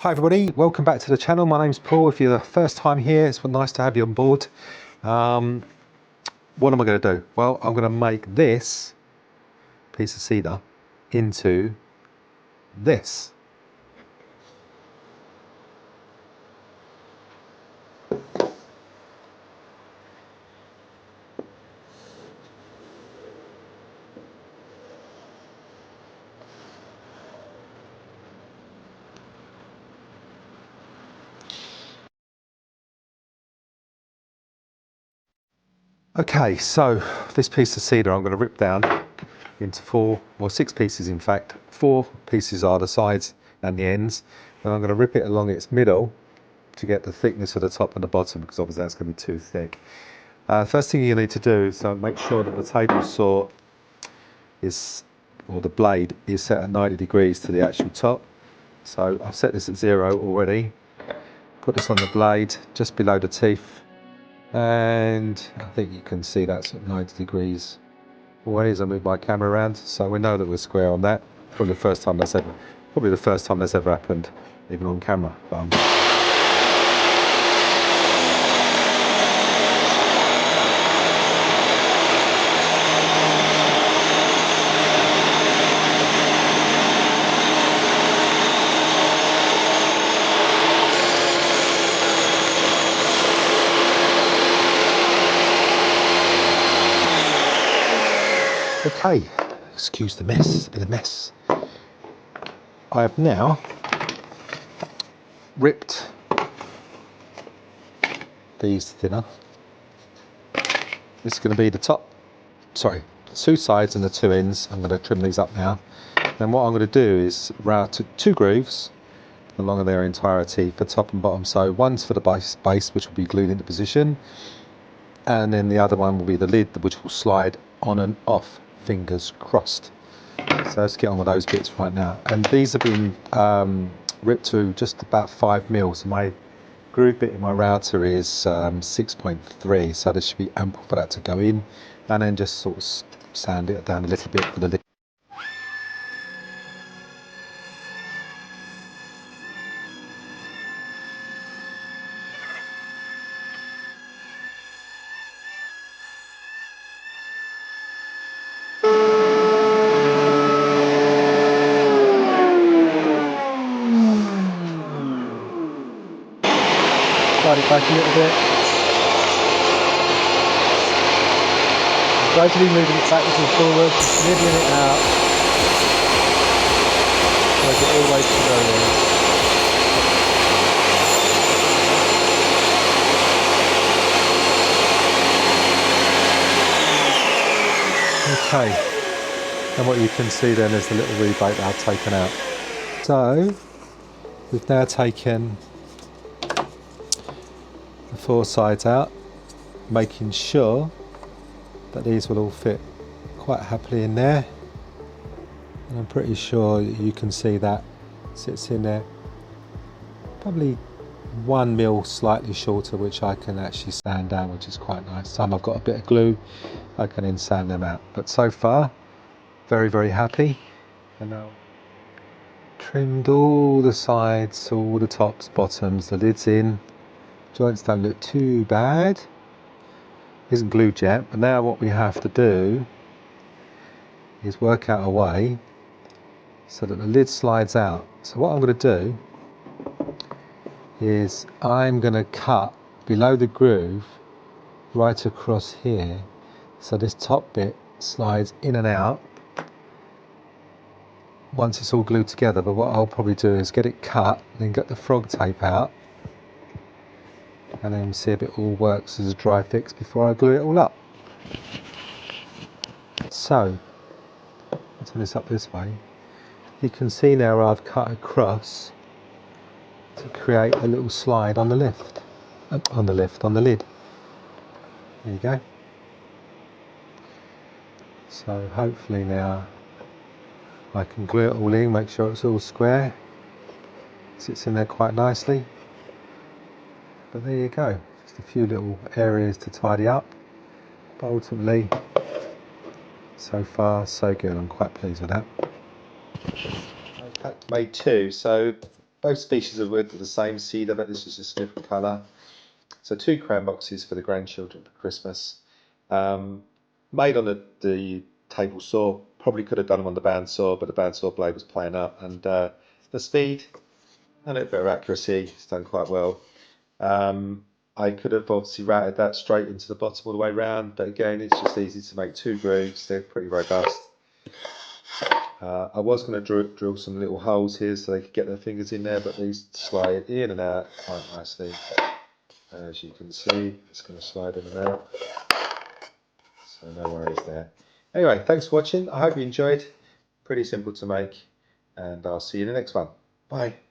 Hi everybody, welcome back to the channel. My name's Paul. If you're the first time here, it's nice to have you on board. What am I going to do? Well, I'm going to make this piece of cedar into this. Okay, so this piece of cedar I'm going to rip down into six pieces in fact. 4 pieces are the sides and the ends, and I'm going to rip it along its middle to get the thickness of the top and the bottom, because obviously that's going to be too thick. First thing you need to do is make sure that the table saw or the blade is set at 90 degrees to the actual top. So I've set this at 0 already. Put this on the blade just below the teeth, and I think you can see that's at 90 degrees already as I move my camera around, so we know that we're square on that. Probably the first time that's ever happened, even on camera. Okay, excuse the mess, it's a bit of a mess. I have now ripped these thinner. This is going to be the the 2 sides and the 2 ends. I'm going to trim these up now. Then what I'm going to do is route 2 grooves along their entirety for top and bottom. So one's for the base, which will be glued into position, and then the other one will be the lid, which will slide on and off, fingers crossed. So let's get on with those bits right now. And these have been ripped to just about 5 mils. So my groove bit in my router is 6.3, so there should be ample for that to go in, and then just sort of sand it down a little bit for the lid. Slide it back a little bit. Gradually moving it backwards and forwards, nibbling it out. Make it all the way to the very end. Okay, and what you can see then is the little rebate that I've taken out. So we've now taken the 4 sides out, making sure that these will all fit quite happily in there, and I'm pretty sure you can see that sits in there. Probably 1 mil slightly shorter, which I can actually sand down, which is quite nice. Time I've got a bit of glue, I can then sand them out. But so far, very, very happy. And now trimmed all the sides, all the tops, bottoms, the lids in. Joints don't look too bad. Isn't glued yet, but now what we have to do is work out a way so that the lid slides out. So what I'm going to do is I'm going to cut below the groove right across here, so this top bit slides in and out once it's all glued together. But what I'll probably do is get it cut, then get the frog tape out, and then see if it all works as a dry fix before I glue it all up. So I'll turn this up this way. You can see now I've cut across to create a little slide on the lift, on the lid. There you go. So hopefully now I can glue it all in, make sure it's all square, sits in there quite nicely. But there you go, just a few little areas to tidy up, but ultimately so far so good. I'm quite pleased with that. I've made 2, so Both species of wood are the same, cedar, but this is just a different colour. So 2 crayon boxes for the grandchildren for Christmas. Made on the table saw. Probably could have done them on the bandsaw, but the bandsaw blade was playing up. And the speed and a bit of accuracy, it's done quite well. I could have obviously routed that straight into the bottom all the way round, but again, it's just easy to make 2 grooves. They're pretty robust. I was going to drill some little holes here so they could get their fingers in there, but these slide in and out quite nicely. As you can see, it's going to slide in and out, so no worries there. Anyway, thanks for watching. I hope you enjoyed. Pretty simple to make, and I'll see you in the next one. Bye.